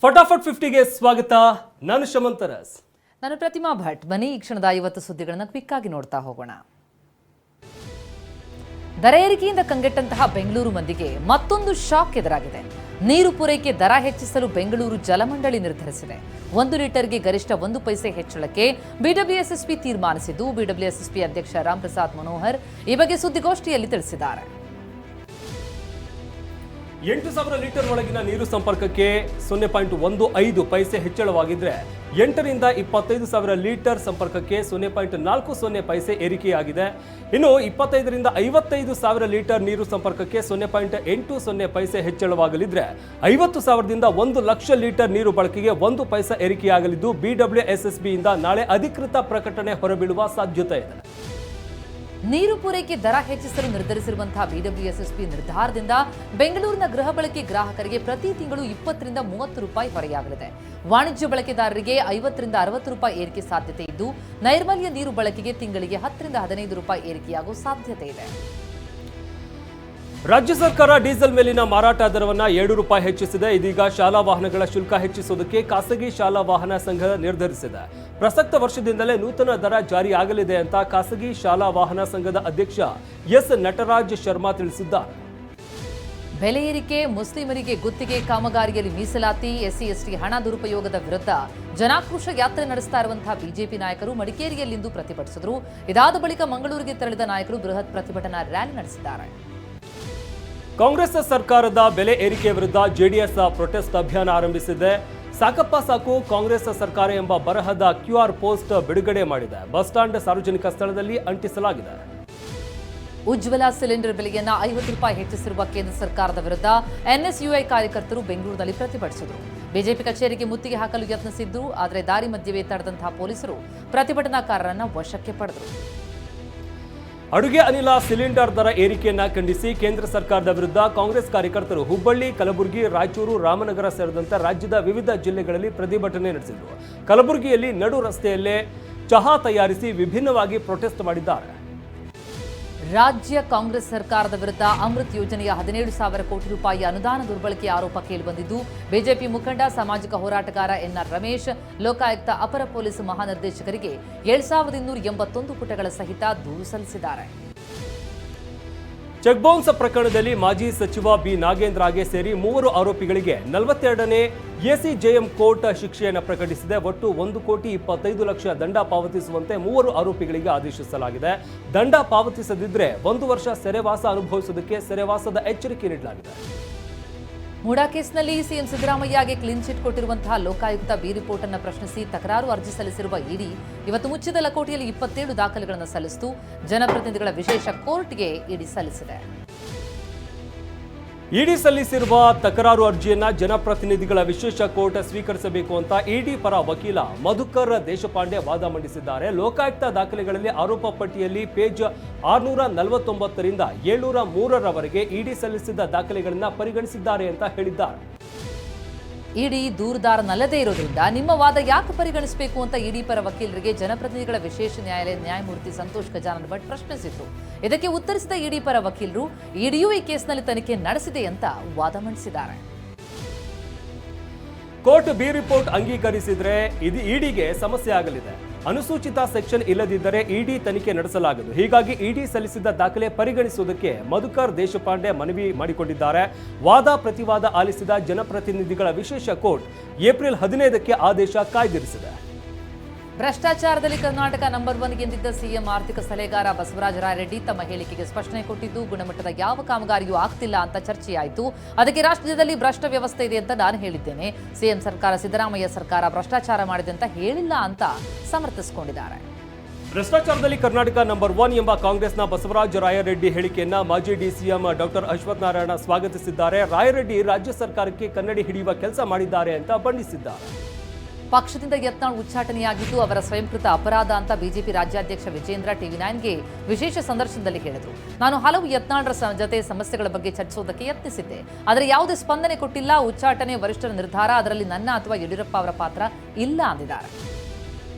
ಫಟಾಫಟ್ 50ಗೆ ಸ್ವಾಗತ. ನಾನು ಶಮಂತರಸ್. ನಾನು ಪ್ರತಿಮಾ ಭಟ್. ಬನ್ನಿ ಈ ಕ್ಷಣದ 50 ಸುದ್ದಿಗಳನ್ನು ಕ್ವಿಕ್ ಆಗಿ ನೋಡ್ತಾ ಹೋಗೋಣ. ದರ ಏರಿಕೆಯಿಂದ ಕಂಗೆಟ್ಟಂತಹ ಬೆಂಗಳೂರು ಮಂದಿಗೆ ಮತ್ತೊಂದು ಶಾಕ್ ಎದುರಾಗಿದೆ. ನೀರು ಪೂರೈಕೆ ದರ ಹೆಚ್ಚಿಸಲು ಬೆಂಗಳೂರು ಜಲಮಂಡಳಿ ನಿರ್ಧರಿಸಿದೆ. 1 ಲೀಟರ್ಗೆ ಗರಿಷ್ಠ 1 ಪೈಸೆ ಹೆಚ್ಚಳಕ್ಕೆ ಬಿಡಬ್ಲ್ಯೂಎಸ್ಎಸ್ಪಿ ತೀರ್ಮಾನಿಸಿದ್ದು, ಬಿಡಬ್ಲ್ಯೂಎಸ್ಎಸ್ಪಿ ಅಧ್ಯಕ್ಷ ರಾಮ್ ಪ್ರಸಾದ್ ಮನೋಹರ್ ಈ ಬಗ್ಗೆ ಸುದ್ದಿಗೋಷ್ಠಿಯಲ್ಲಿ ತಿಳಿಸಿದ್ದಾರೆ. 8,000 ಲೀಟರ್ ಒಳಗಿನ ನೀರು ಸಂಪರ್ಕಕ್ಕೆ 0.15 ಪೈಸೆ ಹೆಚ್ಚಳವಾಗಿದ್ರೆ 8ರಿಂದ 25,000 ಲೀಟರ್ ಸಂಪರ್ಕಕ್ಕೆ 0.40 ಪೈಸೆ ಏರಿಕೆಯಾಗಿದೆ. ಇನ್ನು 25ರಿಂದ 55,000 ಲೀಟರ್ ನೀರು ಸಂಪರ್ಕಕ್ಕೆ 0.80 ಪೈಸೆ ಹೆಚ್ಚಳವಾಗಲಿದ್ರೆ 50,000ದಿಂದ 1 ಲಕ್ಷ ಲೀಟರ್ ನೀರು ಬಳಕೆಗೆ 1 ಪೈಸೆ ಏರಿಕೆಯಾಗಲಿದ್ದು, ಬಿಡಬ್ಲ್ಯೂಎಸ್ಎಸ್ಬಿಯಿಂದ ನಾಳೆ ಅಧಿಕೃತ ಪ್ರಕಟಣೆ ಹೊರಬೀಳುವ ಸಾಧ್ಯತೆ ಇದೆ. ನೀರು ಪೂರೈಕೆ ದರ ಹೆಚ್ಚಿಸಲು ನಿರ್ಧರಿಸಿರುವಂತಹ ಬಿಡಬ್ಲ್ಯೂಎಸ್ಎಸ್ಪಿ ನಿರ್ಧಾರದಿಂದ ಬೆಂಗಳೂರಿನ ಗೃಹ ಬಳಕೆ ಗ್ರಾಹಕರಿಗೆ ಪ್ರತಿ ತಿಂಗಳು 20ರಿಂದ 30 ರೂಪಾಯಿ ಹೊರೆಯಾಗಲಿದೆ. ವಾಣಿಜ್ಯ ಬಳಕೆದಾರರಿಗೆ 50ರಿಂದ 60 ರೂಪಾಯಿ ಏರಿಕೆ ಸಾಧ್ಯತೆ ಇದ್ದು, ನೈರ್ಮಲ್ಯ ನೀರು ಬಳಕೆಗೆ ತಿಂಗಳಿಗೆ 10ರಿಂದ 15 ರೂಪಾಯಿ ಏರಿಕೆಯಾಗುವ ಸಾಧ್ಯತೆ ಇದೆ. ರಾಜ್ಯ ಸರ್ಕಾರ ಡೀಸೆಲ್ ಮೇಲಿನ ಮಾರಾಟ ದರವನ್ನು 7 ರೂಪಾಯಿ ಹೆಚ್ಚಿಸಿದೆ. ಇದೀಗ ಶಾಲಾ ವಾಹನಗಳ ಶುಲ್ಕ ಹೆಚ್ಚಿಸುವುದಕ್ಕೆ ಖಾಸಗಿ ಶಾಲಾ ವಾಹನ ಸಂಘ ನಿರ್ಧರಿಸಿದೆ. ಪ್ರಸಕ್ತ ವರ್ಷದಿಂದಲೇ ನೂತನ ದರ ಜಾರಿಯಾಗಲಿದೆ ಅಂತ ಖಾಸಗಿ ಶಾಲಾ ವಾಹನ ಸಂಘದ ಅಧ್ಯಕ್ಷ ಎಸ್ ನಟರಾಜ್ ಶರ್ಮಾ ತಿಳಿಸಿದ್ದಾರೆ. ಬೆಲೆ ಏರಿಕೆ, ಮುಸ್ಲಿಮರಿಗೆ ಗುತ್ತಿಗೆ ಕಾಮಗಾರಿಯಲ್ಲಿ ಮೀಸಲಾತಿ, ಎಸ್ಸಿ ಎಸ್ಟಿ ಹಣ ದುರುಪಯೋಗದ ವಿರುದ್ಧ ಜನಾಕ್ರೋಶ ಯಾತ್ರೆ ನಡೆಸ್ತಾ ಇರುವಂತಹ ಬಿಜೆಪಿ ನಾಯಕರು ಮಡಿಕೇರಿಯಲ್ಲಿಂದು ಪ್ರತಿಭಟಿಸಿದರು. ಇದಾದ ಬಳಿಕ ಮಂಗಳೂರಿಗೆ ತೆರಳಿದ ನಾಯಕರು ಬೃಹತ್ ಪ್ರತಿಭಟನಾ ರ್ಯಾಲಿ ನಡೆಸಿದ್ದಾರೆ. ಕಾಂಗ್ರೆಸ್ ಸರ್ಕಾರದ ಬೆಲೆ ಏರಿಕೆ ವಿರುದ್ಧ ಜೆಡಿಎಸ್ ಪ್ರೊಟೆಸ್ಟ್ ಅಭಿಯಾನ ಆರಂಭಿಸಿದೆ. ಸಾಕಪ್ಪ ಸಾಕು ಕಾಂಗ್ರೆಸ್ ಸರ್ಕಾರ ಎಂಬ ಬರಹದ QR ಪೋಸ್ಟ್ ಬಿಡುಗಡೆ ಮಾಡಿದೆ. ಬಸ್ ಸ್ಟ್ಯಾಂಡ್ ಸಾರ್ವಜನಿಕ ಸ್ಥಳದಲ್ಲಿ ಅಂಟಿಸಲಾಗಿದೆ. ಉಜ್ವಲ ಸಿಲಿಂಡರ್ ಬೆಲೆಯನ್ನ 50 ರೂಪಾಯಿ ಹೆಚ್ಚಿಸಿರುವ ಕೇಂದ್ರ ಸರ್ಕಾರದ ವಿರುದ್ಧ NSUI ಕಾರ್ಯಕರ್ತರು ಬೆಂಗಳೂರಿನಲ್ಲಿ ಪ್ರತಿಭಟಿಸಿದರು. ಬಿಜೆಪಿ ಕಚೇರಿಗೆ ಮುತ್ತಿಗೆ ಹಾಕಲು ಯತ್ನಿಸಿದ್ದು, ಆದರೆ ದಾರಿ ಮಧ್ಯವೇ ತಡೆದಂತಹ ಪೊಲೀಸರು ಪ್ರತಿಭಟನಾಕಾರರನ್ನ ವಶಕ್ಕೆ ಪಡೆದರು. ಅಡುಗೆ ಅನಿಲ ಸಿಲಿಂಡರ್ ದರ ಏರಿಕೆಯನ್ನ ಖಂಡಿಸಿ ಕೇಂದ್ರ ಸರ್ಕಾರದ ವಿರುದ್ಧ ಕಾಂಗ್ರೆಸ್ ಕಾರ್ಯಕರ್ತರು ಹುಬ್ಬಳ್ಳಿ, ಕಲಬುರಗಿ, ರಾಯಚೂರು, ರಾಮನಗರ ಸೇರಿದಂತೆ ರಾಜ್ಯದ ವಿವಿಧ ಜಿಲ್ಲೆಗಳಲ್ಲಿ ಪ್ರತಿಭಟನೆ ನಡೆಸಿದರು. ಕಲಬುರಗಿಯಲ್ಲಿ ನಡು ರಸ್ತೆಯಲ್ಲೇ ಚಹಾ ತಯಾರಿಸಿ ವಿಭಿನ್ನವಾಗಿ ಪ್ರೊಟೆಸ್ಟ್ ಮಾಡಿದ್ದಾರೆ. ರಾಜ್ಯ ಕಾಂಗ್ರೆಸ್ ಸರ್ಕಾರದ ವಿರುದ್ಧ ಅಮೃತ್ ಯೋಜನೆಯ 17,000 ಕೋಟಿ ರೂಪಾಯಿ ಅನುದಾನ ದುರ್ಬಳಕೆ ಆರೋಪ ಕೇಳಿಬಂದಿದ್ದು, ಬಿಜೆಪಿ ಮುಖಂಡ, ಸಾಮಾಜಿಕ ಹೋರಾಟಗಾರ NR ರಮೇಶ್ ಲೋಕಾಯುಕ್ತ ಅಪರ ಪೊಲೀಸ್ ಮಹಾನಿರ್ದೇಶಕರಿಗೆ 7,281 ಪುಟಗಳ ಸಹಿತ ದೂರು ಸಲ್ಲಿಸಿದ್ದಾರೆ. ಚೆಕ್ ಬೌನ್ಸ್ ಪ್ರಕರಣದಲ್ಲಿ ಮಾಜಿ ಸಚಿವ ಬಿ ನಾಗೇಂದ್ರಗೆ ಸೇರಿ 3 ಆರೋಪಿಗಳಿಗೆ 42ನೇ ACJM ಕೋರ್ಟ್ ಶಿಕ್ಷೆಯನ್ನು ಪ್ರಕಟಿಸಿದೆ. ಒಟ್ಟು 1,25,00,000 ದಂಡ ಪಾವತಿಸುವಂತೆ 3 ಆರೋಪಿಗಳಿಗೆ ಆದೇಶಿಸಲಾಗಿದೆ. ದಂಡ ಪಾವತಿಸದಿದ್ದರೆ 1 ವರ್ಷ ಸೆರೆವಾಸ ಅನುಭವಿಸುವುದಕ್ಕೆ ಸೆರೆವಾಸದ ಎಚ್ಚರಿಕೆ ನೀಡಲಾಗಿದೆ. ಮೂಡಾ ಕೇಸ್ನಲ್ಲಿ ಸಿಎಂ ಸಿದ್ದರಾಮಯ್ಯಗೆ ಕ್ಲೀನ್ ಚಿಟ್ ಕೊಟ್ಟಿರುವಂತಹ ಲೋಕಾಯುಕ್ತ ಬಿ ರಿಪೋರ್ಟ್ ಅನ್ನು ಪ್ರಶ್ನಿಸಿ ತಕರಾರು ಅರ್ಜಿ ಸಲ್ಲಿಸಿರುವ ಇಡಿ ಇವತ್ತು ಮುಚ್ಚಿದ ಲಕೋಟೆಯಲ್ಲಿ 27 ದಾಖಲೆಗಳನ್ನು ಸಲ್ಲಿಸಿತು. ಜನಪ್ರತಿನಿಧಿಗಳ ವಿಶೇಷ ಕೋರ್ಟ್ಗೆ ಇಡಿ ಸಲ್ಲಿಸಿದೆ. ಇಡಿ ಸಲ್ಲಿಸಿರುವ ತಕರಾರು ಅರ್ಜಿಯನ್ನ ಜನಪ್ರತಿನಿಧಿಗಳ ವಿಶೇಷ ಕೋರ್ಟ್ ಸ್ವೀಕರಿಸಬೇಕು ಅಂತ ಇಡಿ ಪರ ವಕೀಲ ಮಧುಕರ್ ದೇಶಪಾಂಡೆ ವಾದ ಮಂಡಿಸಿದ್ದಾರೆ. ಲೋಕಾಯುಕ್ತ ದಾಖಲೆಗಳಲ್ಲಿ ಆರೋಪ ಪಟ್ಟಿಯಲ್ಲಿ ಪೇಜ್ 649ರಿಂದ 703ರವರೆಗೆ ಇಡಿ ಸಲ್ಲಿಸಿದ ದಾಖಲೆಗಳನ್ನು ಪರಿಗಣಿಸಿದ್ದಾರೆ ಅಂತ ಹೇಳಿದ್ದಾರೆ. ಇಡಿ ದೂರುದಾರನಲ್ಲದೇ ಇರೋದ್ರಿಂದ ನಿಮ್ಮ ವಾದ ಯಾಕೆ ಪರಿಗಣಿಸಬೇಕು ಅಂತ ಇಡಿ ಪರ ವಕೀಲರಿಗೆ ಜನಪ್ರತಿನಿಧಿಗಳ ವಿಶೇಷ ನ್ಯಾಯಾಲಯ ನ್ಯಾಯಮೂರ್ತಿ ಸಂತೋಷ್ ಗಜಾನನ್ ಭಟ್ ಪ್ರಶ್ನಿಸಿದ್ರು. ಇದಕ್ಕೆ ಉತ್ತರಿಸಿದ ಇಡಿ ಪರ ವಕೀಲರು ಇಡಿಯೂ ಈ ಕೇಸ್ನಲ್ಲಿ ತನಿಖೆ ನಡೆಸಿದೆ ಅಂತ ವಾದ ಮಂಡಿಸಿದ್ದಾರೆ. ಕೋರ್ಟ್ ಬಿ ರಿಪೋರ್ಟ್ ಅಂಗೀಕರಿಸಿದ್ರೆ ಇದು ಇಡಿಗೆ ಸಮಸ್ಯೆ ಆಗಲಿದೆ. ಅನುಸೂಚಿತ ಸೆಕ್ಷನ್ ಇಲ್ಲದಿದ್ದರೆ ಇಡಿ ತನಿಖೆ ನಡೆಸಲಾಗದು. ಹೀಗಾಗಿ ಇಡಿ ಸಲ್ಲಿಸಿದ ದಾಖಲೆ ಪರಿಗಣಿಸುವುದಕ್ಕೆ ಮಧುಕರ್ ದೇಶಪಾಂಡೆ ಮನವಿ ಮಾಡಿಕೊಂಡಿದ್ದಾರೆ. ವಾದ ಪ್ರತಿವಾದ ಆಲಿಸಿದ ಜನಪ್ರತಿನಿಧಿಗಳ ವಿಶೇಷ ಕೋರ್ಟ್ ಏಪ್ರಿಲ್ 15ಕ್ಕೆ ಆದೇಶ ಕಾಯ್ದಿರಿಸಿದೆ. ಭ್ರಷ್ಟಾಚಾರದಲ್ಲಿ ಕರ್ನಾಟಕ ನಂಬರ್ 1 ಎಂದಿದ್ದ ಸಿಎಂ ಆರ್ಥಿಕ ಸಲಹೆಗಾರ ಬಸವರಾಜ ರಾಯರೆಡ್ಡಿ ತಮ್ಮ ಹೇಳಿಕೆಗೆ ಸ್ಪಷ್ಟನೆ ಕೊಟ್ಟಿದ್ದು, ಗುಣಮಟ್ಟದ ಯಾವ ಕಾಮಗಾರಿಯೂ ಆಗ್ತಿಲ್ಲ ಅಂತ ಚರ್ಚೆಯಾಯಿತು. ಅದಕ್ಕೆ ರಾಷ್ಟ್ರದಲ್ಲಿ ಭ್ರಷ್ಟ ವ್ಯವಸ್ಥೆ ಇದೆ ಅಂತ ನಾನು ಹೇಳಿದ್ದೇನೆ. ಸಿಎಂ ಸರ್ಕಾರ, ಸಿದ್ದರಾಮಯ್ಯ ಸರ್ಕಾರ ಭ್ರಷ್ಟಾಚಾರ ಮಾಡಿದೆ ಅಂತ ಹೇಳಿಲ್ಲ ಅಂತ ಸಮರ್ಥಿಸಿಕೊಂಡಿದ್ದಾರೆ. ಭ್ರಷ್ಟಾಚಾರದಲ್ಲಿ ಕರ್ನಾಟಕ ನಂಬರ್ 1 ಎಂಬ ಕಾಂಗ್ರೆಸ್ನ ಬಸವರಾಜ ರಾಯರೆಡ್ಡಿ ಹೇಳಿಕೆಯನ್ನ ಮಾಜಿ ಡಿಸಿಎಂ ಡಾಕ್ಟರ್ ಅಶ್ವಥ್ ನಾರಾಯಣ ಸ್ವಾಗತಿಸಿದ್ದಾರೆ. ರಾಯರೆಡ್ಡಿ ರಾಜ್ಯ ಸರ್ಕಾರಕ್ಕೆ ಕನ್ನಡಿ ಹಿಡಿಯುವ ಕೆಲಸ ಮಾಡಿದ್ದಾರೆ ಅಂತ ಬಣ್ಣಿಸಿದ್ದಾರೆ. ಪಕ್ಷದಿಂದ ಯತ್ನಾಳ್ ಉಚ್ಚಾಟನೆಯಾಗಿದ್ದು ಅವರ ಸ್ವಯಂಕೃತ ಅಪರಾಧ ಅಂತ ಬಿಜೆಪಿ ರಾಜ್ಯಾಧ್ಯಕ್ಷ ವಿಜೇಂದ್ರ TV9ಗೆ ವಿಶೇಷ ಸಂದರ್ಶನದಲ್ಲಿ ಹೇಳಿದರು. ನಾನು ಹಲವು ಯತ್ನಾಳ್ರ ಜೊತೆ ಸಮಸ್ಯೆಗಳ ಬಗ್ಗೆ ಚರ್ಚಿಸುವುದಕ್ಕೆ ಯತ್ನಿಸಿದ್ದೆ, ಆದರೆ ಯಾವುದೇ ಸ್ಪಂದನೆ ಕೊಟ್ಟಿಲ್ಲ. ಉಚ್ಚಾಟನೆ ವರಿಷ್ಠರ ನಿರ್ಧಾರ, ಅದರಲ್ಲಿ ನನ್ನ ಅಥವಾ ಯಡಿಯೂರಪ್ಪ ಅವರ ಪಾತ್ರ ಇಲ್ಲ ಅಂದಿದ್ದಾರೆ.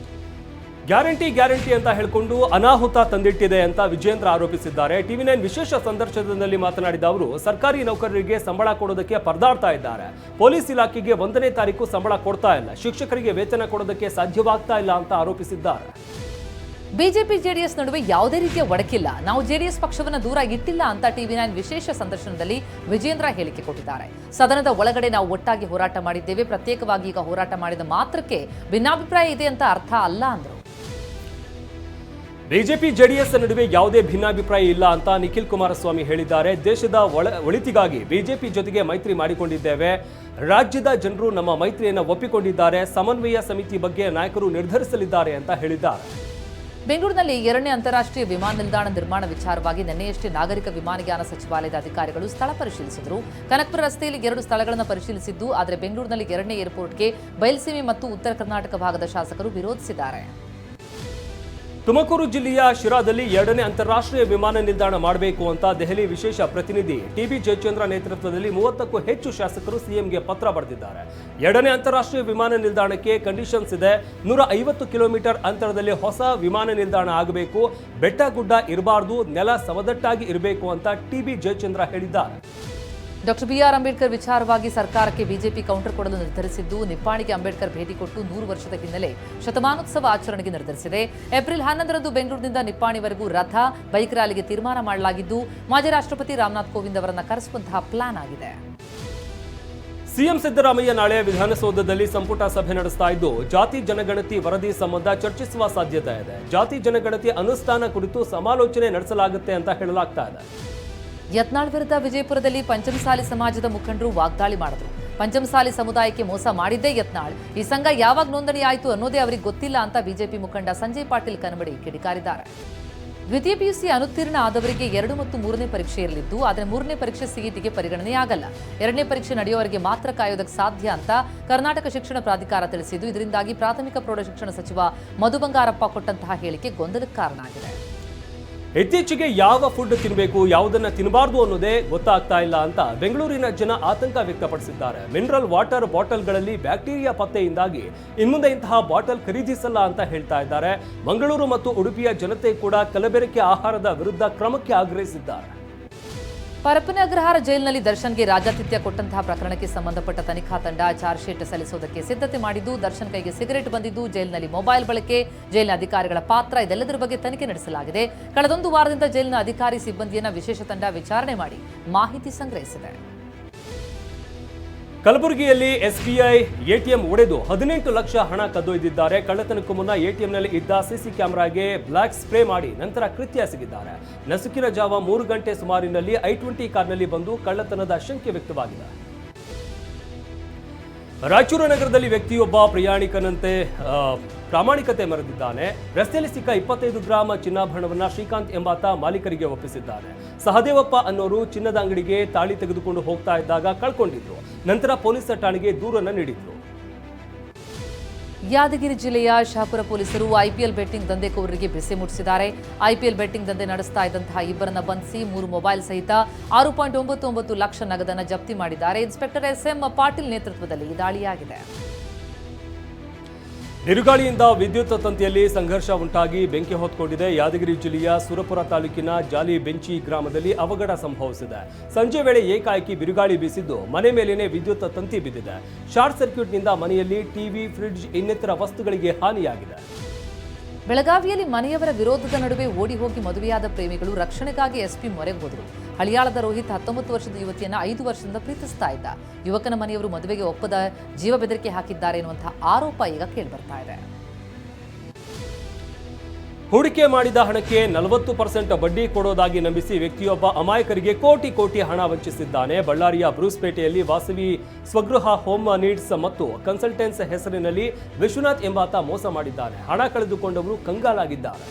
ಗ್ಯಾರಂಟಿ ಅಂತ ಹೇಳಿಕೊಂಡು ಅನಾಹುತ ತಂದಿಟ್ಟಿದೆ ಅಂತ ವಿಜೇಂದ್ರ ಆರೋಪಿಸಿದ್ದಾರೆ. ಟಿವಿ9 ವಿಶೇಷ ಸಂದರ್ಶನದಲ್ಲಿ ಮಾತನಾಡಿದ ಅವರು, ಸರ್ಕಾರಿ ನೌಕರರಿಗೆ ಸಂಬಳ ಕೊಡೋದಕ್ಕೆ ಪರದಾಡ್ತಾ ಇದ್ದಾರೆ. ಪೊಲೀಸ್ ಇಲಾಖೆಗೆ 1ನೇ ತಾರೀಕು ಸಂಬಳ ಕೊಡ್ತಾ ಇಲ್ಲ, ಶಿಕ್ಷಕರಿಗೆ ವೇತನ ಕೊಡೋದಕ್ಕೆ ಸಾಧ್ಯವಾಗ್ತಾ ಇಲ್ಲ ಅಂತ ಆರೋಪಿಸಿದ್ದಾರೆ. ಬಿಜೆಪಿ ಜೆಡಿಎಸ್ ನಡುವೆ ಯಾವುದೇ ರೀತಿಯ ಒಡಕಿಲ್ಲ, ನಾವು ಜೆಡಿಎಸ್ ಪಕ್ಷವನ್ನು ದೂರ ಇಟ್ಟಿಲ್ಲ ಅಂತ ಟಿವಿ9 ವಿಶೇಷ ಸಂದರ್ಶನದಲ್ಲಿ ವಿಜೇಂದ್ರ ಹೇಳಿಕೆ ಕೊಟ್ಟಿದ್ದಾರೆ. ಸದನದ ಒಳಗಡೆ ನಾವು ಒಟ್ಟಾಗಿ ಹೋರಾಟ ಮಾಡಿದ್ದೇವೆ, ಪ್ರತ್ಯೇಕವಾಗಿ ಈಗ ಹೋರಾಟ ಮಾಡಿದ ಮಾತ್ರಕ್ಕೆ ಭಿನ್ನಾಭಿಪ್ರಾಯ ಇದೆ ಅಂತ ಅರ್ಥ ಅಲ್ಲ ಅಂದರು. ಬಿಜೆಪಿ ಜೆಡಿಎಸ್ ನಡುವೆ ಯಾವುದೇ ಭಿನ್ನಾಭಿಪ್ರಾಯ ಇಲ್ಲ ಅಂತ ನಿಖಿಲ್ ಕುಮಾರಸ್ವಾಮಿ ಹೇಳಿದ್ದಾರೆ. ದೇಶದ ಒಳಿತಿಗಾಗಿ ಬಿಜೆಪಿ ಜೊತೆಗೆ ಮೈತ್ರಿ ಮಾಡಿಕೊಂಡಿದ್ದೇವೆ. ರಾಜ್ಯದ ಜನರು ನಮ್ಮ ಮೈತ್ರಿಯನ್ನು ಒಪ್ಪಿಕೊಂಡಿದ್ದಾರೆ. ಸಮನ್ವಯ ಸಮಿತಿ ಬಗ್ಗೆ ನಾಯಕರು ನಿರ್ಧರಿಸಲಿದ್ದಾರೆ ಅಂತ ಹೇಳಿದ್ದಾರೆ. ಬೆಂಗಳೂರಿನಲ್ಲಿ 2ನೇ ಅಂತಾರಾಷ್ಟ್ರೀಯ ವಿಮಾನ ನಿಲ್ದಾಣ ನಿರ್ಮಾಣ ವಿಚಾರವಾಗಿ ನಿನ್ನೆಯಷ್ಟೇ ನಾಗರಿಕ ವಿಮಾನಯಾನ ಸಚಿವಾಲಯದ ಅಧಿಕಾರಿಗಳು ಸ್ಥಳ ಪರಿಶೀಲಿಸಿದರು. ಕನಕಪುರ ರಸ್ತೆಯಲ್ಲಿ 2 ಸ್ಥಳಗಳನ್ನು ಪರಿಶೀಲಿಸಿದ್ದು, ಆದರೆ ಬೆಂಗಳೂರಿನಲ್ಲಿ 2ನೇ ಏರ್ಪೋರ್ಟ್ಗೆ ಬಯಲುಸೀಮೆ ಮತ್ತು ಉತ್ತರ ಕರ್ನಾಟಕ ಭಾಗದ ಶಾಸಕರು ವಿರೋಧಿಸಿದ್ದಾರೆ. ತುಮಕೂರು ಜಿಲ್ಲೆಯ ಶಿರಾದಲ್ಲಿ 2ನೇ ಅಂತಾರಾಷ್ಟ್ರೀಯ ವಿಮಾನ ನಿಲ್ದಾಣ ಮಾಡಬೇಕು ಅಂತ ದೆಹಲಿ ವಿಶೇಷ ಪ್ರತಿನಿಧಿ ಟಿಬಿ ಜಯಚಂದ್ರ ನೇತೃತ್ವದಲ್ಲಿ 30ಕ್ಕೂ ಹೆಚ್ಚು ಶಾಸಕರು ಸಿಎಂಗೆ ಪತ್ರ ಬರೆದಿದ್ದಾರೆ. 2ನೇ ಅಂತಾರಾಷ್ಟ್ರೀಯ ವಿಮಾನ ನಿಲ್ದಾಣಕ್ಕೆ ಕಂಡೀಷನ್ಸ್ ಇದೆ. 150 ಕಿಲೋಮೀಟರ್ ಅಂತರದಲ್ಲಿ ಹೊಸ ವಿಮಾನ ನಿಲ್ದಾಣ ಆಗಬೇಕು, ಬೆಟ್ಟ ಗುಡ್ಡ ಇರಬಾರ್ದು, ನೆಲ ಸಮದಟ್ಟಾಗಿ ಇರಬೇಕು ಅಂತ ಟಿಬಿ ಜಯಚಂದ್ರ ಹೇಳಿದ್ದಾರೆ. ಡಾಕ್ಟರ್ ಬಿಆರ್ ಅಂಬೇಡ್ಕರ್ ವಿಚಾರವಾಗಿ ಸರ್ಕಾರಕ್ಕೆ ಬಿಜೆಪಿ ಕೌಂಟರ್ ಕೊಡಲು ನಿರ್ಧರಿಸಿದ್ದು, ನಿಪ್ಪಾಣಿಗೆ ಅಂಬೇಡ್ಕರ್ ಭೇಟಿ ಕೊಟ್ಟು 100 ವರ್ಷದ ಹಿನ್ನೆಲೆ ಶತಮಾನೋತ್ಸವ ಆಚರಣೆಗೆ ನಿರ್ಧರಿಸಿದೆ. ಏಪ್ರಿಲ್ 11ರಂದು ಬೆಂಗಳೂರಿನಿಂದ ನಿಪ್ಪಾಣಿವರೆಗೂ ರಥ, ಬೈಕ್ ರ್ಯಾಲಿಗೆ ತೀರ್ಮಾನ ಮಾಡಲಾಗಿದ್ದು, ಮಾಜಿ ರಾಷ್ಟ್ರಪತಿ ರಾಮನಾಥ್ ಕೋವಿಂದ್ ಅವರನ್ನು ಕರೆಸುವಂತಹ ಪ್ಲಾನ್ ಆಗಿದೆ. ಸಿಎಂ ಸಿದ್ದರಾಮಯ್ಯ ನಾಳೆ ವಿಧಾನಸೌಧದಲ್ಲಿ ಸಂಪುಟ ಸಭೆ ನಡೆಸ್ತಾ ಇದ್ದು, ಜಾತಿ ಜನಗಣತಿ ವರದಿ ಸಂಬಂಧ ಚರ್ಚಿಸುವ ಸಾಧ್ಯತೆ ಇದೆ. ಜಾತಿ ಜನಗಣತಿ ಅನುಷ್ಠಾನ ಕುರಿತು ಸಮಾಲೋಚನೆ ನಡೆಸಲಾಗುತ್ತೆ ಅಂತ ಹೇಳಲಾಗ್ತಾ ಇದೆ. ಯತ್ನಾಳ್ ವಿರುದ್ಧ ವಿಜಯಪುರದಲ್ಲಿ ಪಂಚಮಸಾಲಿ ಸಮಾಜದ ಮುಖಂಡರು ವಾಗ್ದಾಳಿ ಮಾಡಿದ್ರು. ಪಂಚಮಸಾಲಿ ಸಮುದಾಯಕ್ಕೆ ಮೋಸ ಮಾಡಿದ್ದೇ ಯತ್ನಾಳ್, ಈ ಸಂಘ ಯಾವಾಗ ನೋಂದಣಿ ಆಯಿತು ಅನ್ನೋದೇ ಅವರಿಗೆ ಗೊತ್ತಿಲ್ಲ ಅಂತ ಬಿಜೆಪಿ ಮುಖಂಡ ಸಂಜಯ್ ಪಾಟೀಲ್ ಕನಬಡಿ ಕಿಡಿಕಾರಿದ್ದಾರೆ. ದ್ವಿತೀಯ ಪಿಯುಸಿ ಅನುತ್ತೀರ್ಣ ಆದವರಿಗೆ 2 ಮತ್ತು 3ನೇ ಪರೀಕ್ಷೆ ಇರಲಿದ್ದು, ಆದರೆ 3ನೇ ಪರೀಕ್ಷೆ ಸಿಇಟಿಗೆ ಪರಿಗಣನೆಯಾಗಲ್ಲ. 2ನೇ ಪರೀಕ್ಷೆ ನಡೆಯುವವರೆಗೆ ಮಾತ್ರ ಕಾಯೋದಕ್ಕೆ ಸಾಧ್ಯ ಅಂತ ಕರ್ನಾಟಕ ಶಿಕ್ಷಣ ಪ್ರಾಧಿಕಾರ ತಿಳಿಸಿದ್ದು, ಇದರಿಂದಾಗಿ ಪ್ರಾಥಮಿಕ ಪ್ರೌಢಶಿಕ್ಷಣ ಸಚಿವ ಮಧು ಬಂಗಾರಪ್ಪ ಕೊಟ್ಟಂತಹ ಹೇಳಿಕೆ ಗೊಂದಲಕ್ಕೆ ಕಾರಣ ಆಗಿದೆ. ಇತ್ತೀಚೆಗೆ ಯಾವ ಫುಡ್ ತಿನ್ನಬೇಕು, ಯಾವುದನ್ನ ತಿನ್ನಬಾರ್ದು ಅನ್ನೋದೇ ಗೊತ್ತಾಗ್ತಾ ಇಲ್ಲ ಅಂತ ಬೆಂಗಳೂರಿನ ಜನ ಆತಂಕ ವ್ಯಕ್ತಪಡಿಸಿದ್ದಾರೆ. ಮಿನರಲ್ ವಾಟರ್ ಬಾಟಲ್ಗಳಲ್ಲಿ ಬ್ಯಾಕ್ಟೀರಿಯಾ ಪತ್ತೆಯಿಂದಾಗಿ ಇನ್ಮುಂದೆ ಇಂತಹ ಬಾಟಲ್ ಖರೀದಿಸಲ್ಲ ಅಂತ ಹೇಳ್ತಾ ಇದ್ದಾರೆ. ಮಂಗಳೂರು ಮತ್ತು ಉಡುಪಿಯ ಜನತೆ ಕೂಡ ಕಲಬೆರಕೆ ಆಹಾರದ ವಿರುದ್ಧ ಕ್ರಮಕ್ಕೆ ಆಗ್ರಹಿಸಿದ್ದಾರೆ. ಪರಪ್ಪನ ಅಗ್ರಹಾರ ಜೈಲಿನಲ್ಲಿ ದರ್ಶನ್ಗೆ ರಾಜಾತಿಥ್ಯ ಕೊಟ್ಟಂತಹ ಪ್ರಕರಣಕ್ಕೆ ಸಂಬಂಧಪಟ್ಟ ತನಿಖಾ ತಂಡ ಚಾರ್ಜ್ ಶೀಟ್ ಸಲ್ಲಿಸುವುದಕ್ಕೆ ಸಿದ್ಧತೆ ಮಾಡಿದ್ದು, ದರ್ಶನ್ ಕೈಗೆ ಸಿಗರೆಟ್ ಬಂದಿದ್ದು, ಜೈಲಿನಲ್ಲಿ ಮೊಬೈಲ್ ಬಳಕೆ, ಜೈಲಿನ ಅಧಿಕಾರಿಗಳ ಪಾತ್ರ ಇದೆಲ್ಲದರ ಬಗ್ಗೆ ತನಿಖೆ ನಡೆಸಲಾಗಿದೆ. ಕಳೆದೊಂದು ವಾರದಿಂದ ಜೈಲಿನ ಅಧಿಕಾರಿ ಸಿಬ್ಬಂದಿಯನ್ನ ವಿಶೇಷ ತಂಡ ವಿಚಾರಣೆ ಮಾಡಿ ಮಾಹಿತಿ ಸಂಗ್ರಹಿಸಿದೆ. ಕಲಬುರಗಿಯಲ್ಲಿ ಎಸ್ಬಿಐ ಎಟಿಎಂ ಒಡೆದು 18 ಲಕ್ಷ ಹಣ ಕದ್ದೊಯ್ದಿದ್ದಾರೆ. ಕಳ್ಳತನಕ್ಕೂ ಮುನ್ನ ಎಟಿಎಂನಲ್ಲಿ ಇದ್ದ ಸಿಸಿ ಕ್ಯಾಮೆರಾಗೆ ಬ್ಲಾಕ್ ಸ್ಪ್ರೇ ಮಾಡಿ ನಂತರ ಕೃತ್ಯ ಎಸಗಿದ್ದಾರೆ. ನಸುಕಿನ ಜಾವ 3 ಗಂಟೆ ಸುಮಾರಿನಲ್ಲಿ i20 ಕಾರ್ನಲ್ಲಿ ಬಂದು ಕಳ್ಳತನದ ಶಂಕೆ ವ್ಯಕ್ತವಾಗಿದೆ. ರಾಯಚೂರು ನಗರದಲ್ಲಿ ವ್ಯಕ್ತಿಯೊಬ್ಬ ಪ್ರಯಾಣಿಕನಂತೆ ಪ್ರಾಮಾಣಿಕತೆ ಮೆರೆದಿದ್ದಾನೆ. ರಸ್ತೆಯಲ್ಲಿ ಸಿಕ್ಕ 25 ಗ್ರಾಂ ಚಿನ್ನಾಭರಣವನ್ನ ಶ್ರೀಕಾಂತ್ ಎಂಬಾತ ಮಾಲೀಕರಿಗೆ ಒಪ್ಪಿಸಿದ್ದಾನೆ. ಸಹದೇವಪ್ಪ ಅನ್ನೋರು ಚಿನ್ನದ ಅಂಗಡಿಗೆ ತಾಳಿ ತೆಗೆದುಕೊಂಡು ಹೋಗ್ತಾ ಇದ್ದಾಗ ಕಳ್ಕೊಂಡಿದ್ರು. ನಂತರ ಪೊಲೀಸ್ ಠಾಣೆಗೆ ದೂರನ್ನು ನೀಡಿದ್ರು. ಯಾದಗಿರಿ ಜಿಲ್ಲೆಯ ಶಹಾಪುರ ಪೊಲೀಸರು ಐಪಿಎಲ್ ಬೆಟ್ಟಿಂಗ್ ದಂಧೆಕೋರರಿಗೆ ಬಿಸಿ ಮುಟ್ಟಿಸಿದ್ದಾರೆ. ಐಪಿಎಲ್ ಬೆಟ್ಟಿಂಗ್ ದಂಧೆ ನಡೆಸ್ತಾ ಇದ್ದಂತಹ ಇಬ್ಬರನ್ನ ಬಂಧಿಸಿ 3 ಮೊಬೈಲ್ ಸಹಿತ 6.99 ಲಕ್ಷ ನಗದನ್ನು ಜಪ್ತಿ ಮಾಡಿದ್ದಾರೆ. ಇನ್ಸ್ಪೆಕ್ಟರ್ ಎಸ್ಎಂ ಪಾಟೀಲ್ ನೇತೃತ್ವದಲ್ಲಿ ಈ ದಾಳಿಯಾಗಿದೆ. ಬಿರುಗಾಳಿಯಿಂದ ವಿದ್ಯುತ್ ತಂತಿಯಲ್ಲಿ ಸಂಘರ್ಷ ಉಂಟಾಗಿ ಬೆಂಕಿ ಹೊತ್ಕೊಂಡಿದೆ. ಯಾದಗಿರಿ ಜಿಲ್ಲೆಯ ಸುರಪುರ ತಾಲೂಕಿನ ಜಾಲಿ ಬೆಂಚಿ ಗ್ರಾಮದಲ್ಲಿ ಅವಘಡ ಸಂಭವಿಸಿದೆ. ಸಂಜೆ ವೇಳೆ ಏಕಾಏಕಿ ಬಿರುಗಾಳಿ ಬೀಸಿದ್ದು ಮನೆ ಮೇಲೇನೆ ವಿದ್ಯುತ್ ತಂತಿ ಬಿದ್ದಿದೆ. ಶಾರ್ಟ್ ಸರ್ಕ್ಯೂಟ್ನಿಂದ ಮನೆಯಲ್ಲಿ ಟಿವಿ, ಫ್ರಿಡ್ಜ್ ಇನ್ನಿತರ ವಸ್ತುಗಳಿಗೆ ಹಾನಿಯಾಗಿದೆ. ಬೆಳಗಾವಿಯಲ್ಲಿ ಮನೆಯವರ ವಿರೋಧದ ನಡುವೆ ಓಡಿ ಹೋಗಿ ಮದುವೆಯಾದ ಪ್ರೇಮಿಗಳು ರಕ್ಷಣೆಗಾಗಿ ಎಸ್ಪಿ ಮೊರೆಗೆ ಹೋದರು. ಹಳಿಯಾಳದ ರೋಹಿತ್ 19 ವರ್ಷದ ಯುವತಿಯನ್ನು 5 ವರ್ಷದಿಂದ ಪ್ರೀತಿಸ್ತಾ ಇದ್ದ. ಯುವಕನ ಮನೆಯವರು ಮದುವೆಗೆ ಒಪ್ಪದ ಜೀವ ಬೆದರಿಕೆ ಹಾಕಿದ್ದಾರೆ ಎನ್ನುವಂತಹ ಆರೋಪ ಈಗ ಕೇಳಿಬರ್ತಾ ಇದೆ. ಹೂಡಿಕೆ ಮಾಡಿದ ಹಣಕ್ಕೆ 40% ಬಡ್ಡಿ ಕೊಡೋದಾಗಿ ನಂಬಿಸಿ ವ್ಯಕ್ತಿಯೊಬ್ಬ ಅಮಾಯಕರಿಗೆ ಕೋಟಿ ಹಣ ವಂಚಿಸಿದ್ದಾನೆ. ಬಳ್ಳಾರಿಯ ಬ್ರೂಸ್ಪೇಟೆಯಲ್ಲಿ ವಾಸವಿ ಸ್ವಗೃಹ ಹೋಮ್ ನೀಡ್ಸ್ ಮತ್ತು ಕನ್ಸಲ್ಟೆನ್ಸ್ ಹೆಸರಿನಲ್ಲಿ ವಿಶ್ವನಾಥ್ ಎಂಬಾತ ಮೋಸ ಮಾಡಿದ್ದಾನೆ. ಹಣ ಕಳೆದುಕೊಂಡವರು ಕಂಗಾಲಾಗಿದ್ದಾರೆ.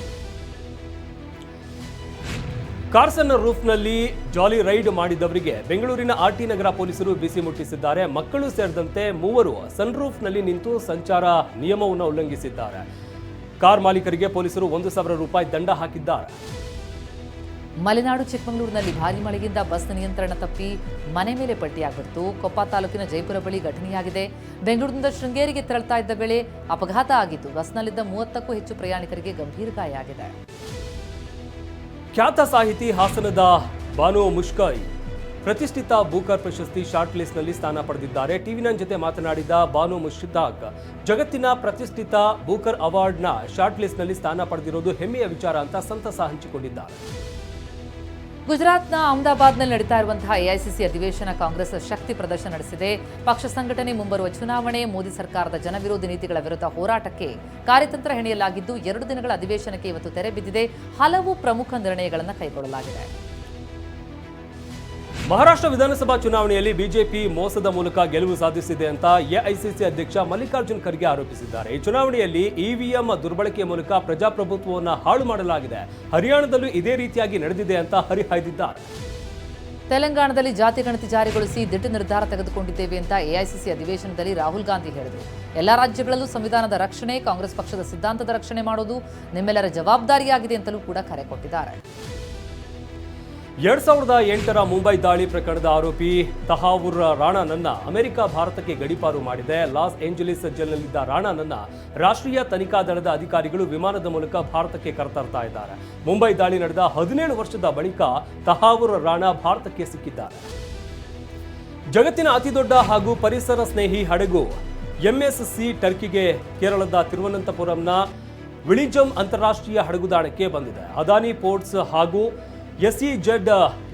ಕಾರ್ಸನ್ ರೂಫ್ನಲ್ಲಿ ಜಾಲಿ ರೈಡ್ ಮಾಡಿದವರಿಗೆ ಬೆಂಗಳೂರಿನ ಆರ್ಟಿ ನಗರ ಪೊಲೀಸರು ಬಿಸಿ ಮುಟ್ಟಿಸಿದ್ದಾರೆ. ಮಕ್ಕಳು ಸೇರಿದಂತೆ 3 ಸನ್ರೂಫ್ನಲ್ಲಿ ನಿಂತು ಸಂಚಾರ ನಿಯಮವನ್ನು ಉಲ್ಲಂಘಿಸಿದ್ದಾರೆ. ಕಾರ್ ಮಾಲೀಕರಿಗೆ ಪೊಲೀಸರು 1,000 ರೂಪಾಯಿ ದಂಡ ಹಾಕಿದ್ದಾರೆ. ಮಲೆನಾಡು ಚಿಕ್ಕಮಗಳೂರಿನಲ್ಲಿ ಭಾರೀ ಮಳೆಯಿಂದ ಬಸ್ ನಿಯಂತ್ರಣ ತಪ್ಪಿ ಮನೆ ಮೇಲೆ ಪಲ್ಟಿಯಾಗ್ಬಿಡ್ತು. ಕೊಪ್ಪ ತಾಲೂಕಿನ ಜೈಪುರ ಬಳಿ ಘಟನೆಯಾಗಿದೆ. ಬೆಂಗಳೂರಿನಿಂದ ಶೃಂಗೇರಿಗೆ ತೆರಳುತ್ತಾ ಇದ್ದ ವೇಳೆ ಅಪಘಾತ ಆಗಿದ್ದು ಬಸ್ನಲ್ಲಿದ್ದ 30ಕ್ಕೂ ಹೆಚ್ಚು ಪ್ರಯಾಣಿಕರಿಗೆ ಗಂಭೀರ ಗಾಯ ಆಗಿದೆ. ಖ್ಯಾತ ಸಾಹಿತಿ ಹಾಸನದ ಬಾನು ಮುಷ್ಕಾಯಿ ಪ್ರತಿಷ್ಠಿತ ಬೂಕರ್ ಪ್ರಶಸ್ತಿ ಶಾರ್ಟ್ ಲಿಸ್ಟ್ನಲ್ಲಿ ಸ್ಥಾನ ಪಡೆದಿದ್ದಾರೆ. ಟಿವಿ9 ಜೊತೆ ಮಾತನಾಡಿದ ಬಾನು ಮುಷ್ತಾಕ್, ಜಗತ್ತಿನ ಪ್ರತಿಷ್ಠಿತ ಬೂಕರ್ ಅವಾರ್ಡ್ನ ಶಾರ್ಟ್ ಲಿಸ್ಟ್ನಲ್ಲಿ ಸ್ಥಾನ ಪಡೆದಿರೋದು ಹೆಮ್ಮೆಯ ವಿಚಾರ ಅಂತ ಸಂತಸ ಹಂಚಿಕೊಂಡಿದ್ದಾರೆ. ಗುಜರಾತ್ನ ಅಹಮದಾಬಾದ್ನಲ್ಲಿ ನಡೀತಾ ಇರುವಂತಹ ಎಐಸಿಸಿ ಅಧಿವೇಶನ ಕಾಂಗ್ರೆಸ್ ಶಕ್ತಿ ಪ್ರದರ್ಶನ ನಡೆಸಿದೆ. ಪಕ್ಷ ಸಂಘಟನೆ ಮುಂಬರುವ ಚುನಾವಣೆ, ಮೋದಿ ಸರ್ಕಾರದ ಜನವಿರೋಧಿ ನೀತಿಗಳ ವಿರುದ್ಧ ಹೋರಾಟಕ್ಕೆ ಕಾರ್ಯತಂತ್ರ ಹೆಣೆಯಲಾಗಿದ್ದು 2 ದಿನಗಳ ಅಧಿವೇಶನಕ್ಕೆ ಇವತ್ತು ತೆರೆ ಬಿದ್ದಿದೆ. ಹಲವು ಪ್ರಮುಖ ನಿರ್ಣಯಗಳನ್ನು ಕೈಗೊಳ್ಳಲಾಗಿದೆ. ಮಹಾರಾಷ್ಟ್ರ ವಿಧಾನಸಭಾ ಚುನಾವಣೆಯಲ್ಲಿ ಬಿಜೆಪಿ ಮೋಸದ ಮೂಲಕ ಗೆಲುವು ಸಾಧಿಸಿದೆ ಅಂತ ಎಐಸಿಸಿ ಅಧ್ಯಕ್ಷ ಮಲ್ಲಿಕಾರ್ಜುನ್ ಖರ್ಗೆ ಆರೋಪಿಸಿದ್ದಾರೆ. ಈ ಚುನಾವಣೆಯಲ್ಲಿ ಇವಿಎಂ ದುರ್ಬಳಕೆಯ ಮೂಲಕ ಪ್ರಜಾಪ್ರಭುತ್ವವನ್ನು ಹಾಳು ಮಾಡಲಾಗಿದೆ. ಹರಿಯಾಣದಲ್ಲೂ ಇದೇ ರೀತಿಯಾಗಿ ನಡೆದಿದೆ ಅಂತ ಹರಿಹಾಯ್ದಿದ್ದಾರೆ. ತೆಲಂಗಾಣದಲ್ಲಿ ಜಾತಿ ಗಣತಿ ಜಾರಿಗೊಳಿಸಿ ದಿಟ್ಟ ನಿರ್ಧಾರ ತೆಗೆದುಕೊಂಡಿದ್ದೇವೆ ಅಂತ ಎಐಸಿಸಿ ಅಧಿವೇಶನದಲ್ಲಿ ರಾಹುಲ್ ಗಾಂಧಿ ಹೇಳಿದರು. ಎಲ್ಲ ರಾಜ್ಯಗಳಲ್ಲೂ ಸಂವಿಧಾನದ ರಕ್ಷಣೆ, ಕಾಂಗ್ರೆಸ್ ಪಕ್ಷದ ಸಿದ್ಧಾಂತದ ರಕ್ಷಣೆ ಮಾಡೋದು ನಿಮ್ಮೆಲ್ಲರ ಜವಾಬ್ದಾರಿಯಾಗಿದೆ ಅಂತಲೂ ಕೂಡ ಕರೆ ಕೊಟ್ಟಿದ್ದಾರೆ. 2008ರ ಮುಂಬೈ ದಾಳಿ ಪ್ರಕರಣದ ಆರೋಪಿ ತಹಾವುರ್ ರಾಣಾನನ್ನ ಅಮೆರಿಕ ಭಾರತಕ್ಕೆ ಗಡೀಪಾರು ಮಾಡಿದೆ. ಲಾಸ್ ಏಂಜಲೀಸ್ ಜೈಲಿನಲ್ಲಿದ್ದ ರಾಣಾನನ್ನ ರಾಷ್ಟ್ರೀಯ ತನಿಖಾ ದಳದ ಅಧಿಕಾರಿಗಳು ವಿಮಾನದ ಮೂಲಕ ಭಾರತಕ್ಕೆ ಕರೆತರ್ತಾ ಇದ್ದಾರೆ. ಮುಂಬೈ ದಾಳಿ ನಡೆದ 17 ವರ್ಷದ ಬಳಿಕ ತಹಾವುರ್ ರಾಣಾ ಭಾರತಕ್ಕೆ ಸಿಕ್ಕಿದ್ದಾರೆ. ಜಗತ್ತಿನ ಅತಿದೊಡ್ಡ ಹಾಗೂ ಪರಿಸರ ಸ್ನೇಹಿ ಹಡಗು ಎಂಎಸ್ಸಿ ಟರ್ಕಿಗೆ ಕೇರಳದ ತಿರುವನಂತಪುರಂನ ವಿಳಿಜಂ ಅಂತಾರಾಷ್ಟ್ರೀಯ ಹಡಗುದಾಣಕ್ಕೆ ಬಂದಿದೆ. ಅದಾನಿ ಪೋರ್ಟ್ಸ್ ಹಾಗೂ ಎಸ್ಇಜೆಡ್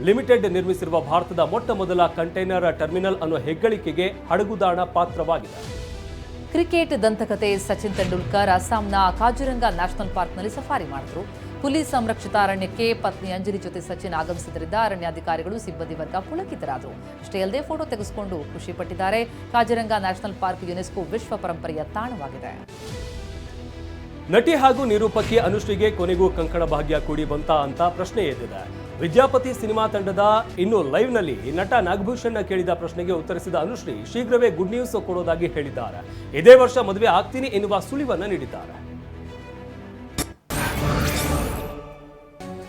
ಲಿಮಿಟೆಡ್ ನಿರ್ಮಿಸಿರುವ ಭಾರತದ ಮೊಟ್ಟ ಮೊದಲ ಕಂಟೈನರ್ ಟರ್ಮಿನಲ್ ಅನ್ನೋ ಹೆಗ್ಗಳಿಕೆಗೆ ಹಡಗುದಾಣ ಪಾತ್ರವಾಗಿದೆ. ಕ್ರಿಕೆಟ್ ದಂತಕತೆ ಸಚಿನ್ ತೆಂಡೂಲ್ಕರ್ ಅಸ್ಸಾಂನ ಕಾಜಿರಂಗ ನ್ಯಾಷನಲ್ ಪಾರ್ಕ್ನಲ್ಲಿ ಸಫಾರಿ ಮಾಡಿದ್ರು. ಹುಲಿ ಸಂರಕ್ಷಿತ ಅರಣ್ಯಕ್ಕೆ ಪತ್ನಿ ಅಂಜಲಿ ಜೊತೆ ಸಚಿನ್ ಆಗಮಿಸಿದ್ದರಿಂದ ಅರಣ್ಯಾಧಿಕಾರಿಗಳು, ಸಿಬ್ಬಂದಿ ವರ್ಗ ಪುಳಕಿತರಾದರು. ಅಷ್ಟೇ ಅಲ್ಲದೆ ಫೋಟೋ ತೆಗೆಸಿಕೊಂಡು ಖುಷಿ ಪಟ್ಟಿದ್ದಾರೆ. ಕಾಜಿರಂಗ ನ್ಯಾಷನಲ್ ಪಾರ್ಕ್ ಯುನೆಸ್ಕೋ ವಿಶ್ವ ಪರಂಪರೆಯ ತಾಣವಾಗಿದೆ. ನಟಿ ಹಾಗೂ ನಿರೂಪಕಿ ಅನುಶ್ರೀಗೆ ಕೊನೆಗೂ ಕಂಕಣ ಭಾಗ್ಯ ಕೂಡಿ ಬಂತ ಅಂತ ಪ್ರಶ್ನೆ ಎದ್ದಿದೆ. ವಿದ್ಯಾಪತಿ ಸಿನಿಮಾ ತಂಡದ ಇನ್ನು ಲೈವ್ನಲ್ಲಿ ನಟ ನಾಗಭೂಷಣ್ ಕೇಳಿದ ಪ್ರಶ್ನೆಗೆ ಉತ್ತರಿಸಿದ ಅನುಶ್ರೀ ಶೀಘ್ರವೇ ಗುಡ್ ನ್ಯೂಸ್ ಕೊಡೋದಾಗಿ ಹೇಳಿದ್ದಾರೆ. ಇದೇ ವರ್ಷ ಮದುವೆ ಆಗ್ತೀನಿ ಎನ್ನುವ ಸುಳಿವನ್ನ ನೀಡಿದ್ದಾರೆ.